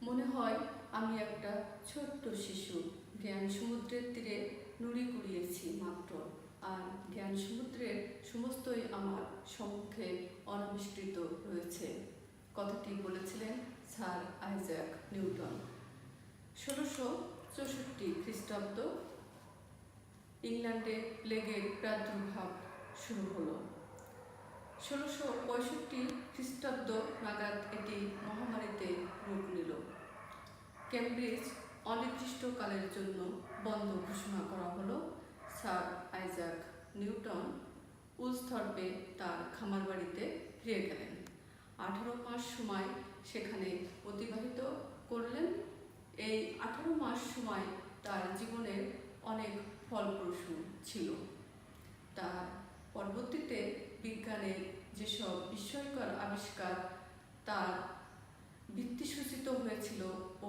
মনে হয় আমি একটা ছোট্ট শিশু, জ্ঞান সমুদ্রের তীরে নুড়ি কুড়িয়েছি মাত্র, আর জ্ঞান সমুদ্রের সমস্তই আমার সম্মুখে অনাবিষ্কৃত রয়েছে। কথাটি বলেছিলেন স্যার আইজ্যাক নিউটন। 1664 খ্রিস্টাব্দ ইংল্যান্ডে প্লেগের প্রাদুর্ভাব শুরু হলো। 1665 খ্রিস্টাব্দ নাগাদ এটি মহামারীতে রূপ নিল। কেমব্রিজ অনির্দিষ্টকালের জন্য বন্ধ ঘোষণা করা হলো। স্যার আইজ্যাক নিউটন উলসথর্পে তার খামার বাড়িতে ফিরে গেলেন। 18 মাস সময় সেখানে অতিবাহিত করলেন। এই 18 মাস সময় তার জীবনের অনেক ফলপ্রসূ ছিল। তার পরবর্তীতে বিজ্ঞানের যেসব বিস্ময়কর আবিষ্কার তার ভিত্তি সূচিত হয়েছিল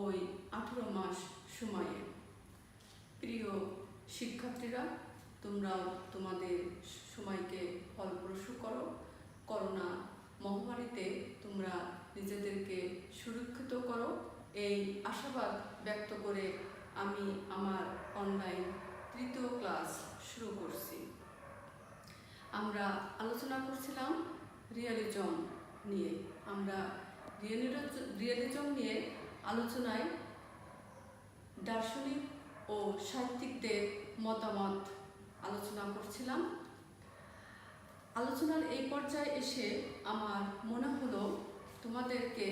ওই 18 মাস সময়ে। প্রিয় শিক্ষার্থীরা, তোমরাও তোমাদের সময়কে ফলপ্রসূ করো। করোনা মহামারীতে তোমরা নিজেদেরকে সুরক্ষিত করো, এই আশাবাদ ব্যক্ত করে আমি আমার অনলাইন 3য় ক্লাস শুরু করছি। আমরা আলোচনা করছিলাম রিয়ালিজম নিয়ে। আমরা রিয়ালিজম নিয়ে আলোচনায় দার্শনিক ও সাহিত্যিকদের মতামত আলোচনা করছিলাম। আলোচনার এই পর্যায়ে এসে আমার মনে হলো তোমাদেরকে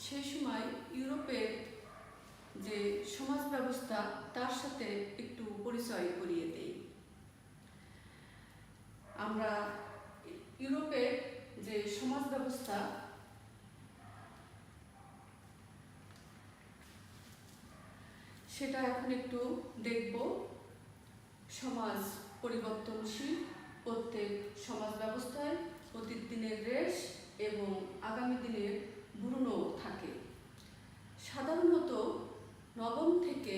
সেই সময় ইউরোপের যে সমাজ ব্যবস্থা তার সাথে একটু পরিচয় করিয়ে দেই। আমরা ইউরোপের যে সমাজ ব্যবস্থা সেটা এখন একটু দেখব। সমাজ পরিবর্তনশীল, প্রত্যেক সমাজ ব্যবস্থায় অতীত দিনের রেশ এবং আগামী দিনের বুননও থাকে। সাধারণত নবম থেকে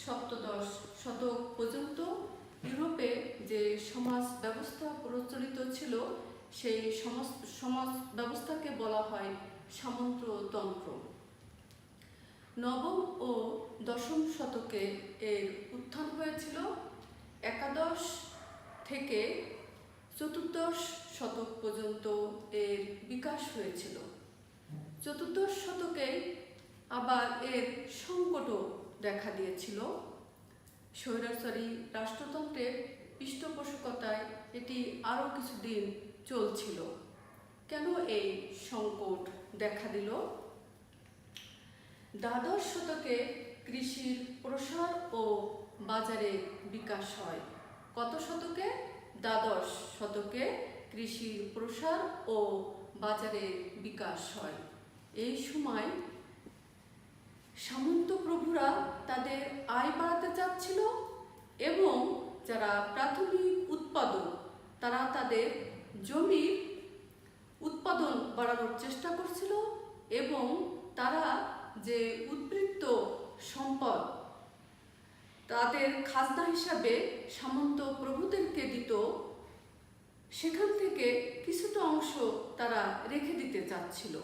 সপ্তদশ শতক পর্যন্ত ইউরোপে যে সমাজ ব্যবস্থা প্রচলিত ছিল সেই সমাজ ব্যবস্থাকে বলা হয় সামন্ততন্ত্র। নবম ও দশম শতকে এর উত্থান হয়েছিল। একাদশ থেকে চতুর্দশ শতক পর্যন্ত এর বিকাশ হয়েছিল। চতুর্দশ শতকে আবার এর সংকটও দেখা দিয়েছিল। স্বৈরাচারী রাষ্ট্রতন্ত্রের পৃষ্ঠপোষকতায় এটি আরও কিছুদিন চলছিল। কেন এই সংকট দেখা দিল? দ্বাদশ শতকে কৃষির প্রসার ও বাজারে বিকাশ হয়। কত শতকে? দ্বাদশ শতকে কৃষির প্রসার ও বাজারে বিকাশ হয়। এই সময় সামন্ত প্রভুরা তাদের আয় বাড়াতে চাচ্ছিল এবং যারা প্রাথমিক উৎপাদক তারা তাদের জমির উৎপাদন বাড়ানোর চেষ্টা করছিল এবং তারা যে উদ্বৃত্ত সম্পদ তাদের খাজনা হিসাবে সামন্ত প্রভুদেরকে দিত, সেখান থেকে কিছুটা অংশ তারা রেখে দিতে চাচ্ছিল।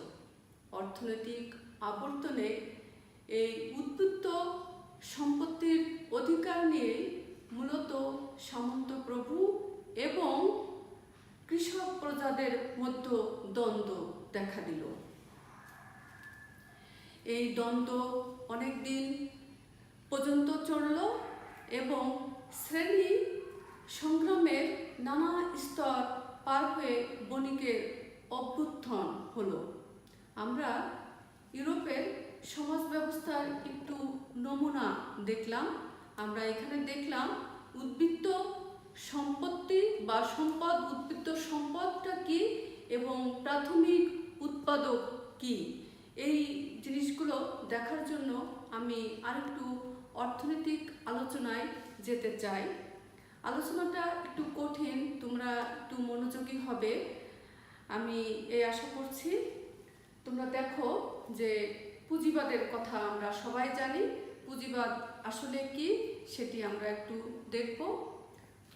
অর্থনৈতিক আবর্তনে এই উদ্বৃত্ত সম্পত্তির অধিকার নিয়ে মূলত সামন্ত প্রভু এবং কৃষক প্রজাদের মধ্যে দ্বন্দ্ব দেখা দিল। এই দ্বন্দ্ব অনেক দিন পর্যন্ত চলল এবং শ্রেণী সংগ্রামের নানা স্তর পার হয়ে বণিকের অভ্যুত্থান হলো। আমরা ইউরোপের সমাজ ব্যবস্থার একটু নমুনা দেখলাম। আমরা এখানে দেখলাম উদ্বৃত্ত সম্পত্তি বা সম্পদ, উদ্বৃত্ত সম্পদটা কি এবং প্রাথমিক উৎপাদক কি। এই জিনিসগুলো দেখার জন্য আমি আরেকটু অর্থনৈতিক আলোচনায় যেতে চাই। আলোচনাটা একটু কঠিন, তোমরা একটু মনোযোগী হবে আমি এই আশা করছি। তোমরা দেখো যে পুঁজিবাদের কথা আমরা সবাই জানি। পুঁজিবাদ আসলে কি সেটি আমরা একটু দেখব।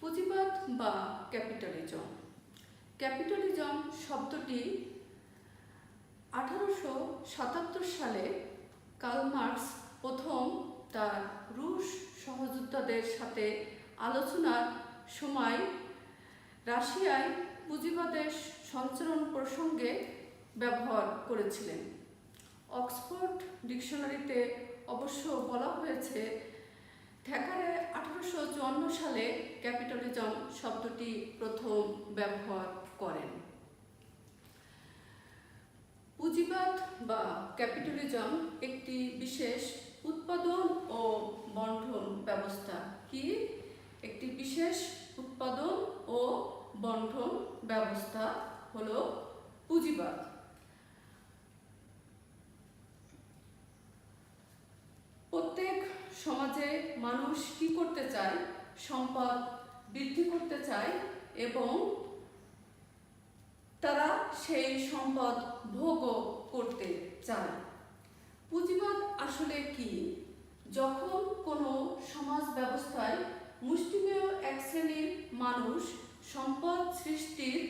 পুঁজিবাদ বা ক্যাপিটালিজম। ক্যাপিটালিজম শব্দটি 1877 সালে কার্ল মার্কস প্রথম তার রুশ সহযোদ্ধাদের সাথে আলোচনার সময় রাশিয়ায় পুঁজিবাদের সঞ্চারণ প্রসঙ্গে ব্যবহার করেছিলেন। অক্সফোর্ড ডিকশনারিতে অবশ্য বলা হয়েছে, থ্যাকারে 1854 সালে ক্যাপিটালিজম শব্দটি প্রথম ব্যবহার করেন। পুঁজিবাদ বা ক্যাপিটালিজম একটি বিশেষ উৎপাদন ও বন্টন ব্যবস্থা। কি? একটি বিশেষ উৎপাদন ও বন্টন ব্যবস্থা হলো পুঁজিবাদ। প্রত্যেক সমাজে মানুষ কি করতে চায়? সম্পদ বৃদ্ধি করতে চায় এবং তারা সেই সম্পদ ভোগও করতে চায়। পুঁজিবাদ আসলে কি? যখন কোনো সমাজ ব্যবস্থায় মুষ্টিমেয় এক শ্রেণীর মানুষ সম্পদ সৃষ্টির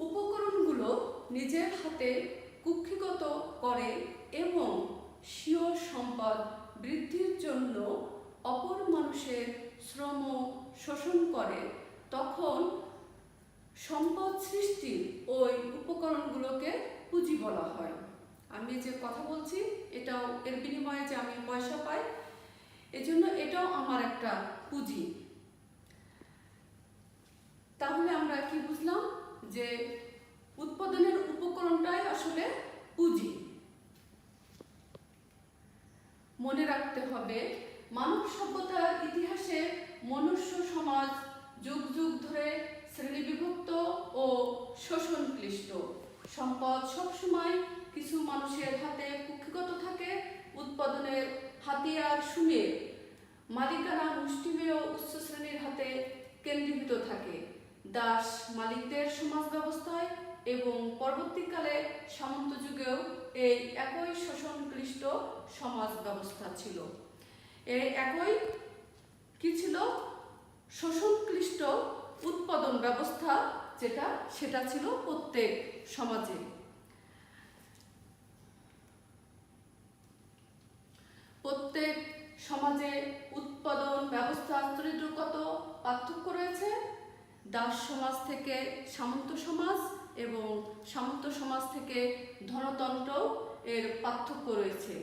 উপকরণগুলো নিজের হাতে কুক্ষিগত করে এবং স্বীয় সম্পদ বৃদ্ধির জন্য অপর মানুষের শ্রম শোষণ করে, তখন সম্পদ সৃষ্টির ওই উপকরণগুলোকে পুঁজি বলা হয়। আমি যে কথা বলছি এটাও এর বিনিময়ে যে আমি পয়সা পাই, এজন্য এটাও আমার একটা পুঁজি। তাহলে আমরা কি বুঝলাম? যে উৎপাদনের উপকরণটাই আসলে পুঁজি। মনে রাখতে হবে, মানব সভ্যতার ইতিহাসে মনুষ্য সমাজ যুগ যুগ ধরে শ্রেণীবিভক্ত ও শোষণ ক্লিষ্ট। সম্পদ সবসময় কিছু মানুষের হাতে কুক্ষিগত থাকে, উৎপাদনের হাতিয়ার শুনে মালিকানা মুষ্টিমেয় উচ্চ শ্রেণীর হাতে কেন্দ্রীভূত থাকে। দাস মালিকদের সমাজ ব্যবস্থায় এবং পরবর্তীকালে সামন্ত যুগেও এই একই শোষণ ক্লিষ্ট সমাজ ব্যবস্থা ছিল। এই একই কি ছিল? শোষণ ক্লিষ্ট উৎপাদন ব্যবস্থা সেটা ছিল প্রত্যেক সমাজে। প্রত্যেক সমাজে উৎপাদন ব্যবস্থা চরিত্রগত পার্থক্য রয়েছে। দাস সমাজ থেকে সামন্ত সমাজ এবং সামন্ত সমাজ থেকে ধনতন্ত্র এর পার্থক্য রয়েছে।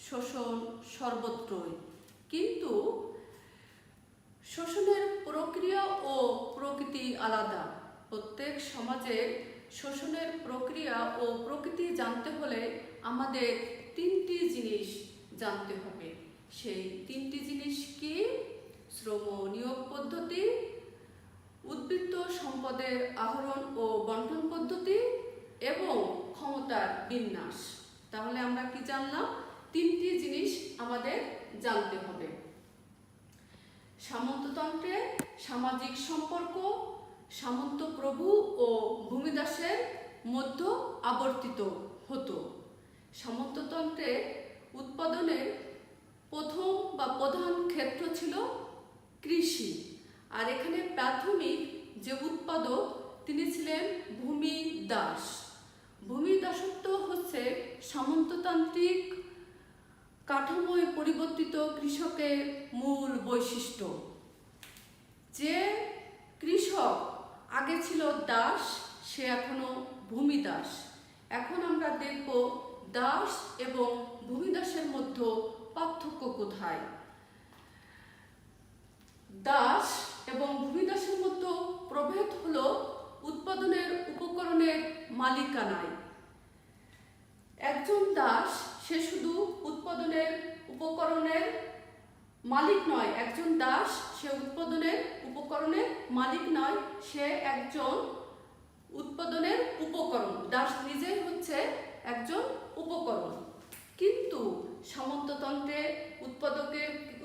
শোষণ সর্বত্রই, কিন্তু শোষণের প্রক্রিয়া ও প্রকৃতি আলাদা। প্রত্যেক সমাজের শোষণের প্রক্রিয়া ও প্রকৃতি জানতে হলে আমাদের তিনটি জিনিস জানতে হবে। সেই তিনটি জিনিস কি? শ্রম নিয়োগ পদ্ধতি, উদ্বৃত্ত সম্পদের আহরণ ও বন্টন পদ্ধতি এবং ক্ষমতার বিন্যাস। তাহলে আমরা কি জানলাম? তিনটি জিনিস আমাদের জানতে হবে। সামন্ততন্ত্রে সামাজিক সম্পর্ক সামন্ত প্রভু ও ভূমিদাসের মধ্যে আবর্তিত হতো। সামন্ততন্ত্রে উৎপাদনের প্রথম বা প্রধান ক্ষেত্র ছিল কৃষি, আর এখানে প্রাথমিক যে উৎপাদক তিনি ছিলেন ভূমিদাস। ভূমিদাসত্ব হচ্ছে সামন্ততান্ত্রিক কাঠামোয় পরিবর্তিত কৃষকের মূল বৈশিষ্ট্য। যে কৃষক আগে ছিল দাস, সে এখনো ভূমিদাস। এখন আমরা দেখব দাস এবং ভূমিদাসের মধ্যে পার্থক্য কোথায়। দাস এবং ভূমিদাসের মধ্যে প্রভেদ হলো উৎপাদনের উপকরণের মালিকানায়। একজন দাস সে শুধু উৎপাদনের উপকরণের মালিক নয়, একজন দাস সে উৎপাদনের উপকরণের মালিক নয়, সে একজন উৎপাদনের উপকরণ। দাস নিজেই হচ্ছে একজন উপকরণ। কিন্তু সামন্ততন্ত্রে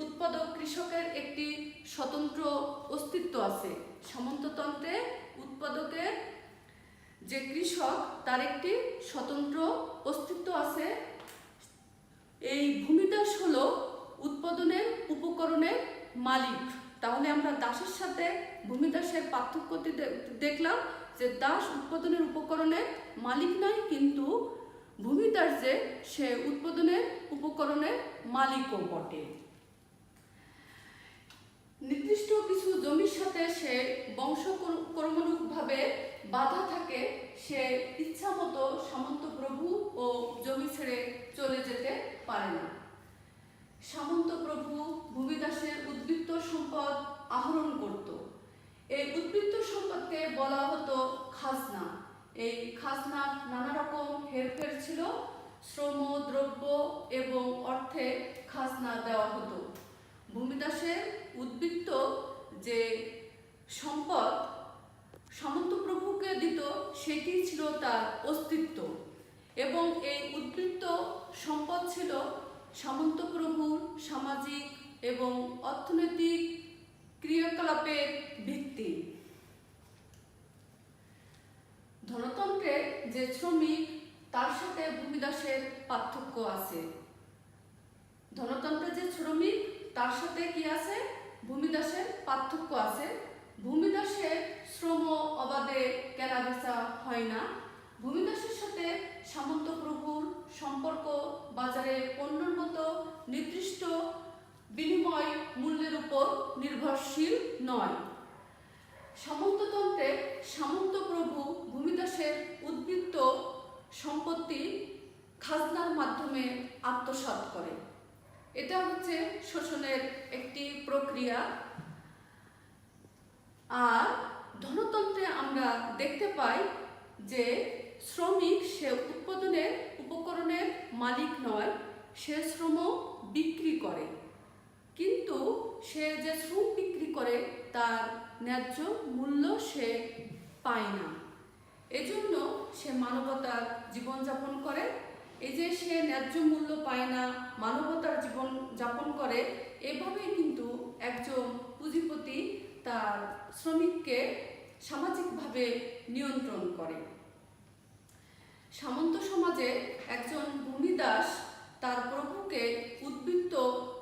উৎপাদক কৃষকের একটি স্বতন্ত্র অস্তিত্ব আছে। সামন্ততন্ত্রে উৎপাদকের যে কৃষক তার একটি স্বতন্ত্র অস্তিত্ব আছে। এই ভূমিদাস হলো উৎপাদনের উপকরণের মালিক। তাহলে আমরা দাসের সাথে ভূমিদাসের পার্থক্যটি দেখলাম যে দাস উৎপাদনের উপকরণের মালিক নয়, কিন্তু ভূমিদাস যে সে উৎপাদনের উপকরণের মালিকও বটে। নির্দিষ্ট কিছু জমির সাথে সে বংশকর্মানুগভাবে বাধা থাকে, সে ইচ্ছা মতো সামন্ত প্রভু ও জমি ছেড়ে চলে যেতে পারে না। সামন্ত প্রভু ভূমিদাসের উদ্বৃত্ত সম্পদ আহরণ করত। এই উদ্বৃত্ত সম্পদকে বলা হতো খাজনা। এই খাজনা নানা রকম হেরফের ছিল, শ্রম, দ্রব্য এবং অর্থে খাজনা দেওয়া হতো। ভূমিদাসের উদ্বৃত্ত যে সম্পদ সামন্ত প্রভুকে দিত, সেটি ছিল তার অস্তিত্ব, এবং এই উদ্বৃত্ত সম্পদ ছিল সামন্ত প্রভুর সামাজিক এবং অর্থনৈতিক ক্রিয়াকলাপের ভিত্তি। ধনতন্ত্রে যে শ্রমিক, তার সাথে ভূমিদাসের পার্থক্য আছে। ধনতন্ত্রে যে শ্রমিক, তার সাথে কি আছে? ভূমিদাসের পার্থক্য আছে। ভূমিদাসের শ্রম অবাধে কেনাবেচা হয় না। ভূমিদাসের সাথে সামন্ত প্রভুর সম্পর্ক বাজারে পণ্যের মতো নির্দিষ্ট বিনিময় মূল্যের উপর নির্ভরশীল নয়। সামন্ততন্ত্রে সামন্ত প্রভু ভূমিদাসের উদ্বৃত্ত সম্পত্তি খাজনার মাধ্যমে আত্মসাৎ করে। এটা হচ্ছে শোষণের একটি প্রক্রিয়া। আর ধনতন্ত্রে আমরা দেখতে পাই যে শ্রমিক সে উৎপাদনের উপকরণের মালিক নয়, সে শ্রম বিক্রি করে, কিন্তু সে যে শ্রম বিক্রি করে তার ন্যায্য মূল্য সে পায় না। এজন্য সে মানবতার জীবনযাপন করে। এই যে সে ন্যায্য মূল্য পায় না, মানবতার জীবন যাপন করে, এভাবেই কিন্তু একজন পুঁজিপতি তার শ্রমিককে সামাজিকভাবে নিয়ন্ত্রণ করে। সামন্ত সমাজে একজন ভূমিদাস তার প্রভুকে উদ্বৃত্ত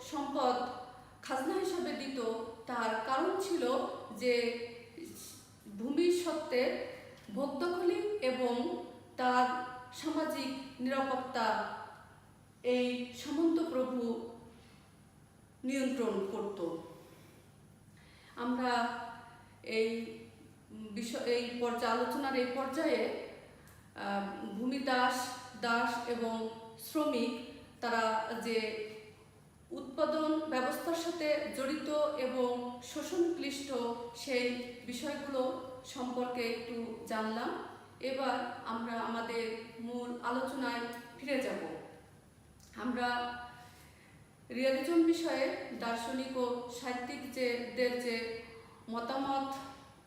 সম্পদ খাজনা হিসাবে দিত। তার কারণ ছিল যে ভূমির সত্ত্বের ভোগদখলি এবং তার সামাজিক নিরাপত্তা এই সামন্ত প্রভু নিয়ন্ত্রণ করত। আমরা এই আলোচনার এই পর্যায়ে ভূমিদাস, দাস এবং শ্রমিক তারা যে উৎপাদন ব্যবস্থার সাথে জড়িত এবং শোষণ ক্লিষ্ট, সেই বিষয়গুলো সম্পর্কে একটু জানলাম। এবার আমরা আমাদের মূল আলোচনায় ফিরে যাব। আমরা রিয়ালিজম বিষয়ে দার্শনিক ও সাহিত্যিকদের যে মতামত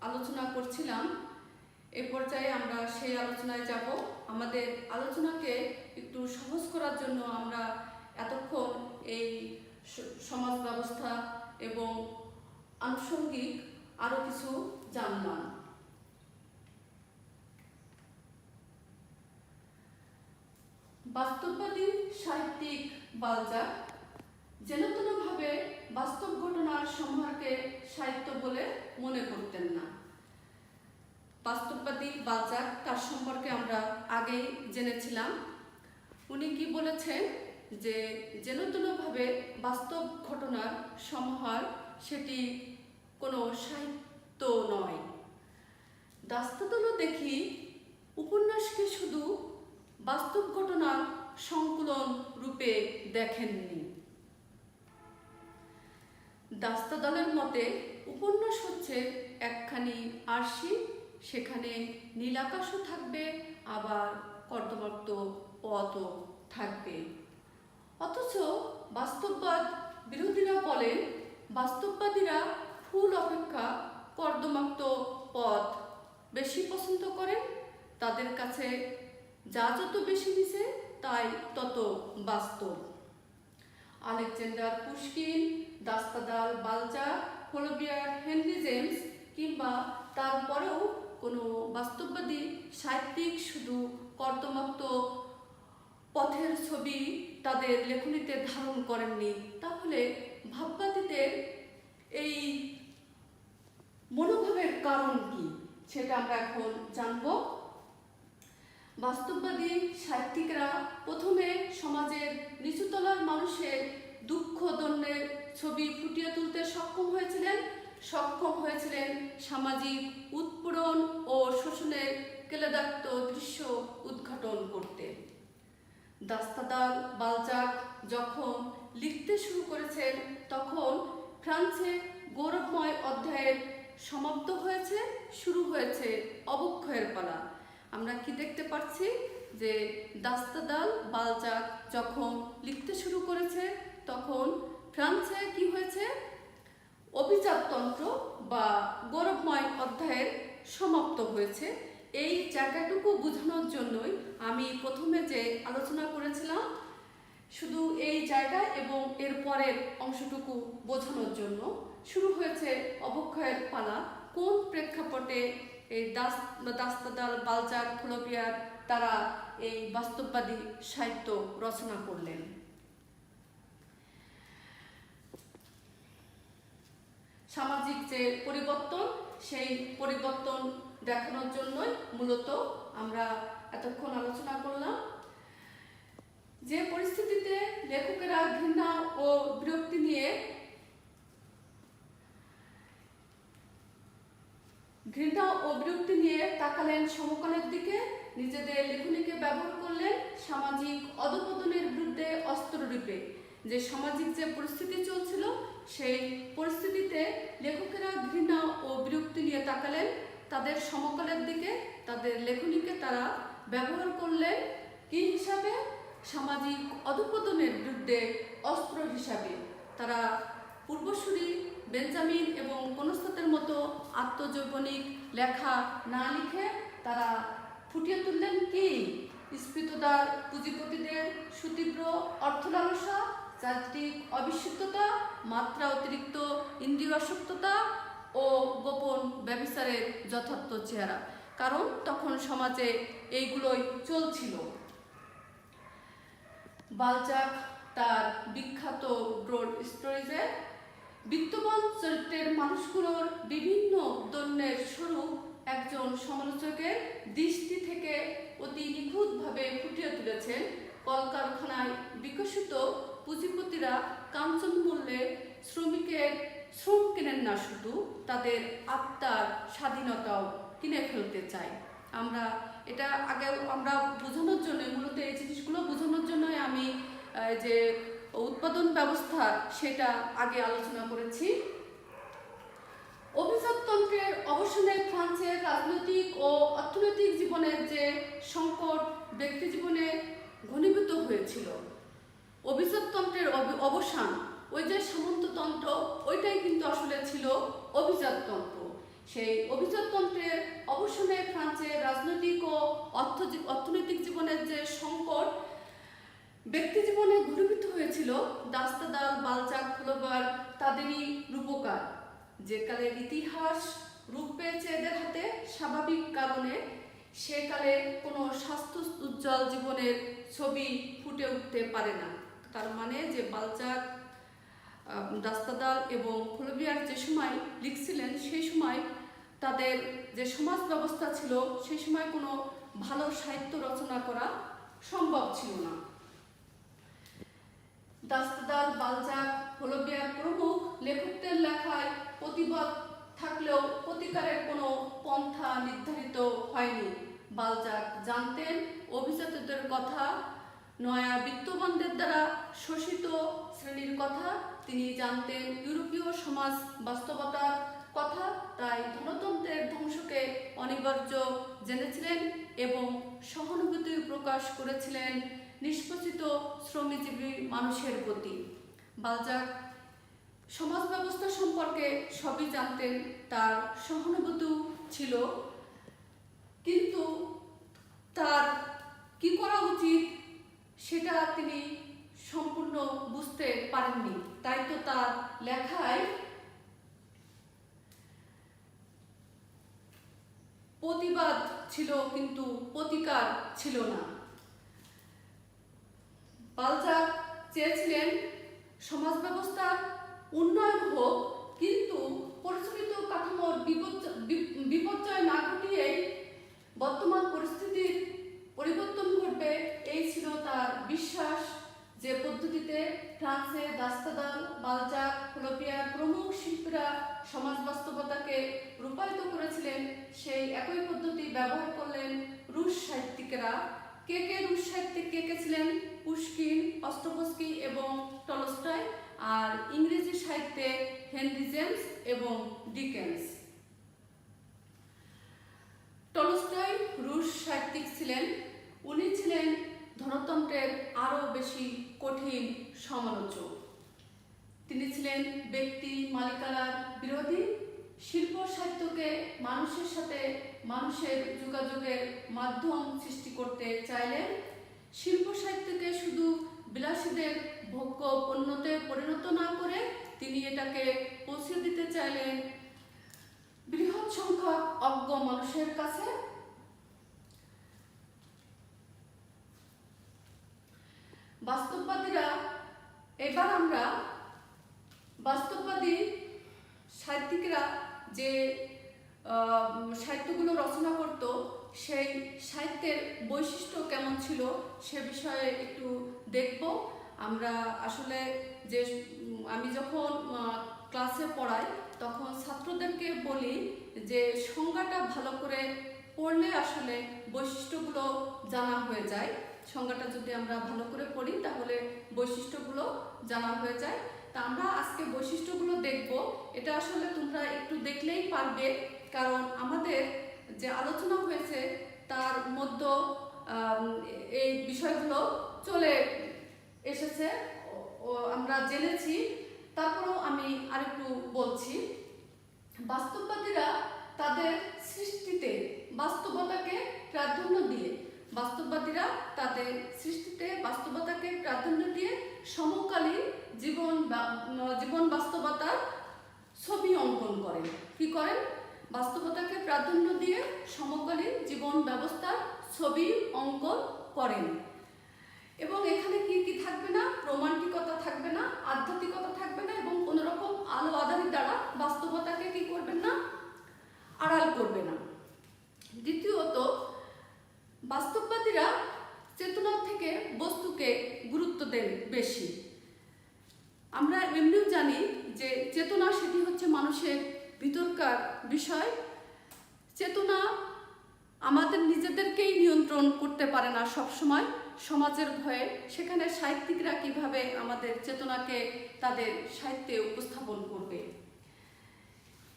আলোচনা করছিলাম, এ পর্যায়ে আমরা সেই আলোচনায় যাব। আমাদের আলোচনাকে একটু সহজ করার জন্য আমরা এতক্ষণ এই সমাজ ব্যবস্থা এবং আনুষঙ্গিক আরো কিছু জানলাম। বাস্তববাদী সাহিত্যিক বালজাক যেনতেনভাবে বাস্তব ঘটনার সমূহকে সাহিত্য বলে মনে করতেন না। বাস্তববাদী বালজাক তার সম্পর্কে আমরা আগেই জেনেছিলাম। উনি কি বলেছেন যে যেনতেনভাবে বাস্তব ঘটনার সমাহার সেটি কোনো সাহিত্য নয়। দাস্তাদল দেখি উপন্যাসকে শুধু বাস্তব ঘটনার সংকলন রূপে দেখেননি। দাস্তাদলের মতে উপন্যাস হচ্ছে একখানি আরশি, সেখানে নীল আকাশও থাকবে, আবার কর্দমাক্ত পথও থাকবে। অথচ বাস্তববাদ বিরোধীরা বলেন বাস্তববাদীরা ফুল অপেক্ষা কর্দমাক্ত পথ বেশি পছন্দ করেন। তাদের কাছে যা যত বেশি মিশে তাই তত বাস্তব। আলেকজান্ডার পুশকিন, দাস্তাদাল, বালজাক, ফ্লাভিয়ার, হেনরি জেমস কিংবা তারপরেও কোনো বাস্তববাদী সাহিত্যিক শুধু কর্দমাক্ত পথের ছবি তাদের লেখনীতে ধারণ করেননি। তাহলে ভাববাদীদের এই মনোভাবের কারণ কি, সেটা আমরা এখন জানব। বাস্তববাদী সাহিত্যিকরা সমাজের নিচুতলার মানুষের দুঃখ দন্যের ছবি ফুটিয়ে তুলতে সক্ষম হয়েছিলেন সামাজিক উৎপীড়ন ও শোষণের কেলেদাক্ত দৃশ্য উদ্ঘাটন করতে। দাস্তাদাল বালজাক যখন লিখতে শুরু করেছেন তখন ফ্রান্সে গৌরবময় অধ্যায়ের সমাপ্ত হয়েছে, শুরু হয়েছে অবক্ষয়ের পালা। আমরা কি দেখতে পাচ্ছি যে দাস্তাদাল বালজাক যখন লিখতে শুরু করেছে তখন ফ্রান্সে কি হয়েছে, অভিজাততন্ত্র বা গৌরবময় অধ্যায়ের সমাপ্ত হয়েছে। এই জায়গাটুকু বোঝানোর জন্যই আমি প্রথমে যে আলোচনা করেছিলাম, শুধু এই জায়গা এবং এর পরের অংশটুকু বোঝানোর জন্য শুরু হয়েছে অবক্ষয়ের পালা। কোন প্রেক্ষাপটে এই দাস্তাদাল বালজাক ফ্লোবিয়ার তারা এই বাস্তববাদী সাহিত্য রচনা করলেন? সামাজিক যে পরিবর্তন, সেই পরিবর্তন দেখানোর জন্যই মূলত আমরা এতক্ষণ আলোচনা করলাম। যে পরিস্থিতিতে লেখকেরা ঘৃণা ও বিরক্তি নিয়ে তাকালেন সমকালের দিকে, নিজেদের লেখনীকে ব্যবহার করলেন সামাজিক অধঃপতনের বিরুদ্ধে অস্ত্ররূপে। যে সামাজিক যে পরিস্থিতি চলছিল সেই পরিস্থিতিতে লেখকেরা ঘৃণা ও বিরক্তি নিয়ে তাকালেন তাদের সমকালের দিকে, তাদের লেখনীকে তারা ব্যবহার করলেন কি হিসাবে? সামাজিক অধঃপতনের বিরুদ্ধে অস্ত্র হিসাবে। তারা পূর্বসূরি বেঞ্জামিন এবং কনস্তাতের মতো আত্মজৈবনিক লেখা না লিখে তারা ফুটিয়ে তুললেন কি? স্ফীতদার পুঁজিপতিদের সুতীব্র অর্থলালসা, চারিত্রিক অবিশুদ্ধতা, মাত্রা অতিরিক্ত ইন্দ্রিয়াসক্ততা ও গোপন ব্যভিচারের যথার্থ চেহারা। কারণ তখন সমাজে এইগুলোই চলছিল। বালজাক তার বিখ্যাত ব্রড স্টোরিজে বিত্তবান চরিত্রের মানুষগুলোর বিভিন্ন দৈন্যের স্বরূপ একজন সমালোচকের দৃষ্টি থেকে অতি নিখুঁতভাবে ফুটিয়ে তুলেছেন। কলকারখানায় বিকশিত পুঁজিপতিরা কাঞ্চন মূল্যে শ্রমিকের শ্রম কেনেন না, শুধু তাদের আত্মার স্বাধীনতাও কিনে ফেলতে চায়। আমরা এটা আগে আমরা বোঝানোর জন্য, মূলত এই জিনিসগুলো বোঝানোর জন্যই আমি যে উৎপাদন ব্যবস্থা সেটা আগে আলোচনা করেছি। অভিজাততন্ত্রের অবসানে ফ্রান্সের রাজনৈতিক ও অর্থনৈতিক জীবনের যে সংকট ব্যক্তি জীবনে ঘনীভূত হয়েছিল, অভিজাততন্ত্রের অবসান, ওই যে সামন্ততন্ত্র, ওইটাই কিন্তু আসলে ছিল অভিজাততন্ত্র। সেই অভিজাততন্ত্রের অবসানে ফ্রান্সের রাজনৈতিক ও অর্থনৈতিক জীবনের যে সংকট ব্যক্তি জীবনে ঘনীভূত হয়েছিল, দাস্তাদাল বালজাক ফ্লোবিয়ার তাদেরই রূপকার। যে কালের ইতিহাস রূপ পেয়েছে এদের হাতে স্বাভাবিক কারণে, সেকালে কোনো স্বাস্থ্য উজ্জ্বল জীবনের ছবি ফুটে উঠতে পারে না। তার মানে যে বালজাক, দাস্তাদাল এবং ফ্লোবিয়ার যে সময় লিখছিলেন সেই সময় তাদের যে সমাজ ব্যবস্থা ছিল সেই সময় কোনো ভালো সাহিত্য রচনা করা সম্ভব ছিল না। দাস্তাদাল বালজাক ফ্লোবিয়ার প্রমুখ লেখকদের লেখায় প্রতিবাদ থাকলেও প্রতিকারের কোনো পন্থা নির্ধারিত হয়নি। বালজাক জানতেন অভিজাতদের কথা, নয়া বিত্তবানদের দ্বারা শোষিত শ্রেণীর কথা, তিনি জানতেন ইউরোপীয় সমাজ বাস্তবতার কথা, তাই ধনতন্ত্রের ধ্বংসকে অনিবার্য জেনেছিলেন এবং সহানুভূতি প্রকাশ করেছিলেন নিষ্পেষিত শ্রমজীবী মানুষের প্রতি। বালজাক সমাজ ব্যবস্থা সম্পর্কে সবই জানতেন, তার সহানুভূতি ছিল, কিন্তু তার কি করা উচিত সেটা তিনি সম্পূর্ণ বুঝতে পারেননি। তাই তো তার লেখায় প্রতিবাদ ছিল কিন্তু প্রতিকার ছিল না। বালজাক চেয়েছিলেন সমাজ ব্যবস্থার উন্নয়ন হোক, কিন্তু পরিচালিত কাঠামোর বিপর্যয় না ঘটিয়ে বর্তমান পরিস্থিতির পরিবর্তন ঘটবে, এই ছিল তার বিশ্বাস। ইতালিতে, ফ্রান্সে দাস্তাদাল, বালজাক, ফ্লোপিয়ার প্রমুখ শিল্পীরা সমাজ বাস্তবতাকে রূপায়িত করেছিলেন, সেই একই পদ্ধতি ব্যবহার করলেন রুশ সাহিত্যিকেরা। কে রুশ সাহিত্যিক কে ছিলেন? পুশকিন, অস্ট্রোপস্কি এবং টলস্টয়। আর ইংরেজি সাহিত্যে হেনরি জেমস এবং ডিকেন্স। টলস্টয় রুশ সাহিত্যিক ছিলেন। উনি ছিলেন ধনতন্ত্রের আরও বেশি কঠিন সমালোচক। তিনি ছিলেন ব্যক্তি মালিকানার বিরোধী। শিল্প সাহিত্যকে মানুষের সাথে মানুষের যোগাযোগের মাধ্যম সৃষ্টি করতে চাইলেন। শিল্প সাহিত্যকে শুধু বিলাসীদের ভোগ্য পণ্যতে পরিণত না করে তিনি এটাকে পৌঁছে দিতে চাইলেন বৃহৎ সংখ্যক অজ্ঞ মানুষের কাছে। বাস্তববাদীরা, এবার আমরা বাস্তববাদী সাহিত্যিকরা যে সাহিত্যগুলো রচনা করত সেই সাহিত্যের বৈশিষ্ট্য কেমন ছিল সে বিষয়ে একটু দেখব। আমরা আসলে যে আমি যখন ক্লাসে পড়াই তখন ছাত্রদেরকে বলি যে সংজ্ঞাটা ভালো করে পড়লে আসলে বৈশিষ্ট্যগুলো জানা হয়ে যায়। সংজ্ঞাটা যদি আমরা ভালো করে পড়ি তাহলে বৈশিষ্ট্যগুলো জানা হয়ে যায়। তা আমরা আজকে বৈশিষ্ট্যগুলো দেখব। এটা আসলে তোমরা একটু দেখলেই পারবে, কারণ আমাদের যে আলোচনা হয়েছে তার মধ্যে এই বিষয়গুলো চলে এসেছে, আমরা জেনেছি। তারপরেও আমি আরেকটু বলছি। বাস্তববাদীরা তাদের সৃষ্টিতে বাস্তবতাকে প্রাধান্য দিয়ে সমকালীন জীবন বাস্তবতার ছবি অঙ্কন করেন। কি করেন? বাস্তবতাকে প্রাধান্য দিয়ে সমকালীন জীবন ব্যবস্থার ছবি অঙ্কন করেন। এবং এখানে কি কি থাকবে না? রোমান্টিকতা থাকবে না, আধ্যাত্মিকতা থাকবে না, এবং কোনো রকম আলো আধারির দ্বারা বাস্তবতাকে কি করবেন না? আড়াল করবে না। দ্বিতীয়ত, বাস্তববাদীরা চেতনা থেকে বস্তুকে গুরুত্ব দেন বেশি। আমরা এমনিও জানি যে চেতনা সেটি হচ্ছে মানুষের ভিতরকার বিষয়। চেতনা আমাদের নিজেদেরকেই নিয়ন্ত্রণ করতে পারে না সবসময়, সমাজের ভয়ে। সেখানে সাহিত্যিকরা কিভাবে আমাদের চেতনাকে তাদের সাহিত্যে উপস্থাপন করবে?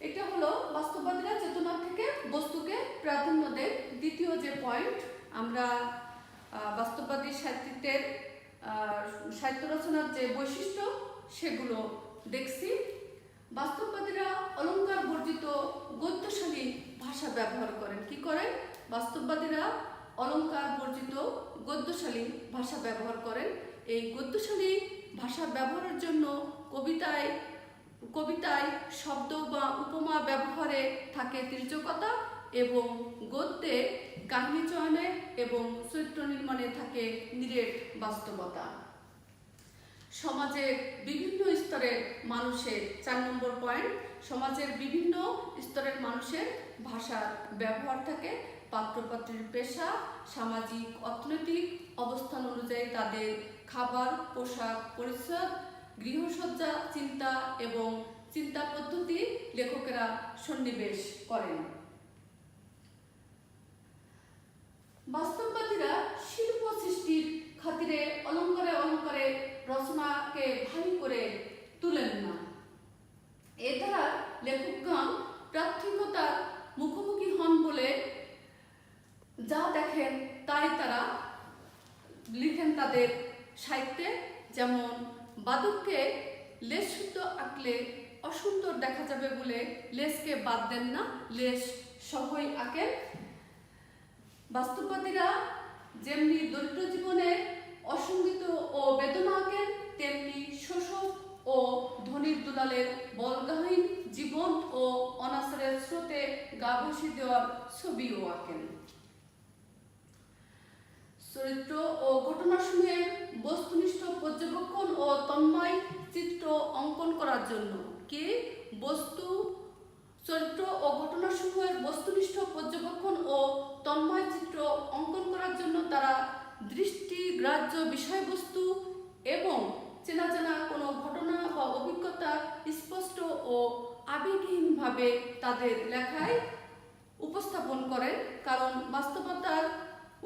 এটা হলো বাস্তববাদীরা চেতনা থেকে বস্তুকে প্রাধান্য দেন। দ্বিতীয় যে পয়েন্ট, আমরা বাস্তববাদী সাহিত্যিকদের সাহিত্য রচনার যে বৈশিষ্ট্য সেগুলো দেখছি। বাস্তববাদীরা অলংকার বর্জিত গদ্যশালী ভাষা ব্যবহার করেন। কি করেন? বাস্তববাদীরা অলংকার বর্জিত গদ্যশালী ভাষা ব্যবহার করেন। এই গদ্যশালী ভাষা ব্যবহারের জন্য কবিতায় শব্দ বা উপমা ব্যবহারে থাকে তির্যকতা, এবং গদ্যে কাহিনী চয়নে এবং চরিত্র নির্মাণে থাকে নিরেট বাস্তবতা। সমাজের বিভিন্ন স্তরের মানুষের 4 নম্বর পয়েন্ট, সমাজের বিভিন্ন স্তরের মানুষের ভাষার ব্যবহার থাকে। পাত্রপাত্রীর পেশা, সামাজিক অর্থনৈতিক অবস্থান অনুযায়ী তাদের খাবার, পোশাক, পরিচ্ছদ, গৃহসজ্জা, চিন্তা এবং চিন্তা পদ্ধতি লেখকেরা সন্নিবেশ করেন। বাস্তববাদীরা শিল্প সৃষ্টির খাতিরে অলংকারে রচনাকে ভারী করে তুলেন না। এ দ্বারা লেখকগণ প্রাথমিকতার মুখোমুখি হন বলে যা দেখেন তাই তারা লিখেন তাদের সাহিত্যে। যেমন বাদককে লেশ শুদ্ধ আঁকলে অসুন্দর দেখা যাবে বলে লেশকে বাদ দেন না, লেশ সহই আঁকেন। বাস্তববাদীরা যেমনি দরিদ্র জীবনে অসঙ্গিত ও বেদনা আঁকেন, তেমনি শোষক ও ধনীর দুলালের বলগাহীন জীবন ও অনাচারের স্রোতে গা ভাসিয়ে দেওয়ার ছবিও আঁকেন। চরিত্র ও ঘটনাসমূহের বস্তুনিষ্ঠ পর্যবেক্ষণ ও তন্ময় চিত্র অঙ্কন করার জন্য চরিত্র ও ঘটনাসমূহের বস্তুনিষ্ঠ পর্যবেক্ষণ ও তন্ময় চিত্র অঙ্কন করার জন্য তারা দৃষ্টিগ্রাহ্য বিষয়বস্তু এবং চেনা জানা কোনো ঘটনা বা অভিজ্ঞতা স্পষ্ট ও আবেগহীনভাবে তাদের লেখায় উপস্থাপন করেন, কারণ বাস্তবতার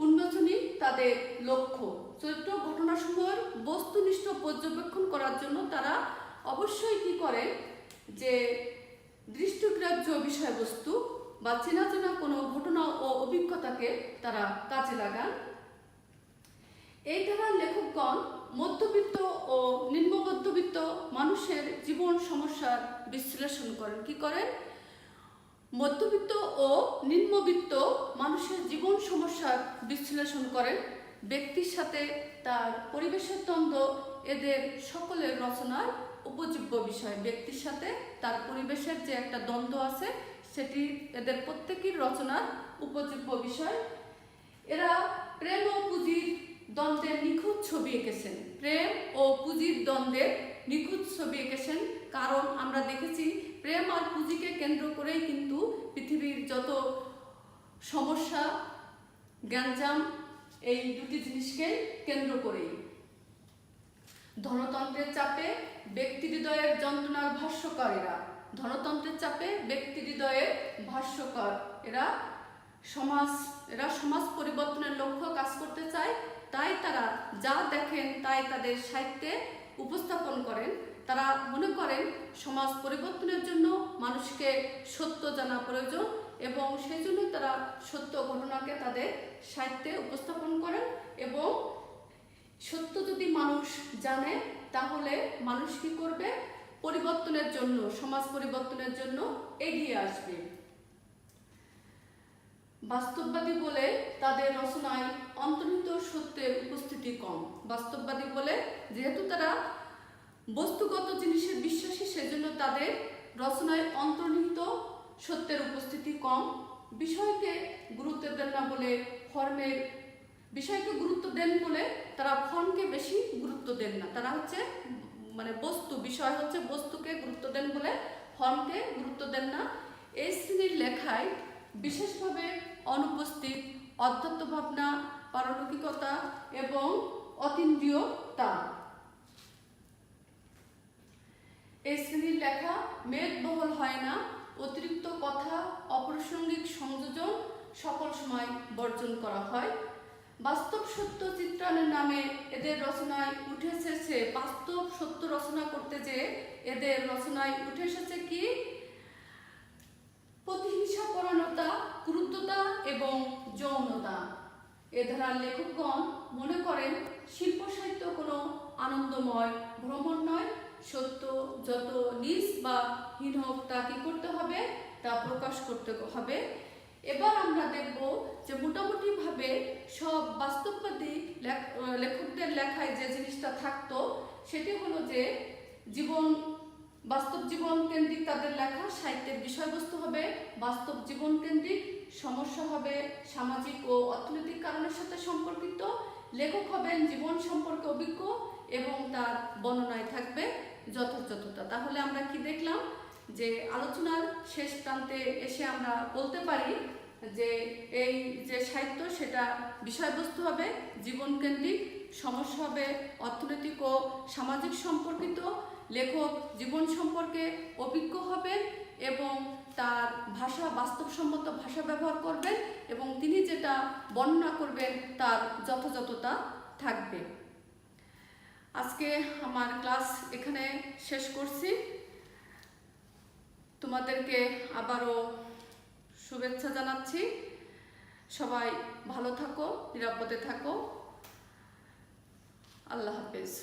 উন্মোচনই তাদের লক্ষ্য। চরিত্র ঘটনাসমূহের বস্তুনিষ্ঠ পর্যবেক্ষণ করার জন্য তারা অবশ্যই কি করে, যে দৃষ্টিগ্রাহ্য বিষয়বস্তু বা চেনা চেনা কোনো ঘটনা ও অভিজ্ঞতাকে তারা কাজে লাগান। এই ধারার লেখকগণ মধ্যবিত্ত ও নিম্ন মধ্যবিত্ত মানুষের জীবন সমস্যার বিশ্লেষণ করেন। কি করেন? মধ্যবিত্ত ও নিম্নবিত্ত মানুষের জীবন সমস্যার বিশ্লেষণ করেন। ব্যক্তির সাথে তার পরিবেশের দ্বন্দ্ব এদের সকলের রচনার উপজীব্য বিষয়। ব্যক্তির সাথে তার পরিবেশের যে একটা দ্বন্দ্ব আছে সেটি এদের প্রত্যেকের রচনার উপজীব্য বিষয়। এরা প্রেম ও পুঁজির দ্বন্দ্বের নিখুঁত ছবি এঁকেছেন। প্রেম ও পুঁজির দ্বন্দ্বের নিখুঁত ছবি এঁকেছেন, কারণ আমরা দেখেছি প্রেম আর পুঁজিকে কেন্দ্র করেই কিন্তু পৃথিবীর যত সমস্যা, গ্যাঞ্জাম, এই দুটি জিনিসকে কেন্দ্র করেই। ধনতন্ত্রের চাপে ব্যক্তি হৃদয়ের যন্ত্রণার ভাষ্যকার এরা। ধনতন্ত্রের চাপে ব্যক্তি হৃদয়ের ভাষ্যকার এরা। সমাজ পরিবর্তনের লক্ষ্য কাজ করতে চায়, তাই তারা যা দেখেন তাই তাদের সাহিত্যে উপস্থাপন করেন। তারা মনে করেন সমাজ পরিবর্তনের জন্য মানুষকে সত্য জানা প্রয়োজন, এবং সেই জন্য তারা সত্য ঘটনাকে তাদের সাহিত্যে উপস্থাপন করেন। এবং সত্য যদি মানুষ জানে তাহলে মানুষ কি করবে? পরিবর্তনের জন্য, সমাজ পরিবর্তনের জন্য এগিয়ে আসবে। বাস্তববাদী বলে তাদের রচনায় অন্তর্নিহিত সত্যের উপস্থিতি কম। বাস্তববাদী বলে যেহেতু তারা বস্তুগত জিনিসে বিশ্বাসী, সেজন্য তাদের রচনায় অন্তর্নিহিত সত্যের উপস্থিতি কম। বিষয়কে গুরুত্ব দেন না বলে বিষয়কে গুরুত্ব দেন বলে তারা ফর্মকে বেশি গুরুত্ব দেন না। তারা হচ্ছে বিষয় হচ্ছে বস্তুকে গুরুত্ব দেন বলে ফর্মকে গুরুত্ব দেন না। এই শ্রেণীর লেখায় বিশেষভাবে অনুপস্থিত অধ্যাত্ম ভাবনা, পারলৌকিকতা এবং অতীন্দ্রিয়তা। এই শ্রেণীর লেখা মেদবহুল হয় না। অতিরিক্ত কথা, অপ্রাসঙ্গিক সংযোজন সকল সময় বর্জন করা হয়। বাস্তব সত্য চিত্রায়নের নামে এদের রচনায় উঠে এসেছে, বাস্তব সত্য রচনা করতে যে এদের রচনায় উঠে এসেছে কি? প্রতিহিংসা পরায়ণতা, ক্রুদ্ধতা এবং যৌনতা। এ ধারার লেখকগণ মনে করেন শিল্প সাহিত্য কোনো আনন্দময় ভ্রমণ নয়। সত্য যত নিজ বা হীন হোক তা কি করতে হবে? তা প্রকাশ করতে হবে। এবার আমরা দেখব যে মোটামুটি ভাবে সব বাস্তববাদী লেখকদের লেখায় যে জিনিসটা থাকতো সেটি হলো যে বাস্তব জীবন কেন্দ্রিক তাদের লেখা। সাহিত্যের বিষয়বস্তু হবে বাস্তব জীবন কেন্দ্রিক। সমস্যা হবে সামাজিক ও অর্থনৈতিক কারণের সাথে সম্পর্কিত। লেখক হবেন জীবন সম্পর্কে অভিজ্ঞ এবং তার বর্ণনায় থাকবে যথাযথতা। তাহলে আমরা কি দেখলাম? যে আলোচনার শেষ প্রান্তে এসে আমরা বলতে পারি যে এই যে সাহিত্য সেটা বিষয়বস্তু হবে জীবন কেন্দ্রিক, সমস্যা হবে অর্থনৈতিক ও সামাজিক সম্পর্কিত, লেখক জীবন সম্পর্কে অভিজ্ঞ হবেন এবং তার ভাষা বাস্তবসম্মত ভাষা ব্যবহার করবেন এবং তিনি যেটা বর্ণনা করবেন তার যথাযথতা থাকবে। আজকে আমার ক্লাস এখানে শেষ করছি। তোমাদেরকে আবারও শুভেচ্ছা জানাচ্ছি। সবাই ভালো থাকো, নিরাপদে থাকো। আল্লাহ হাফেজ।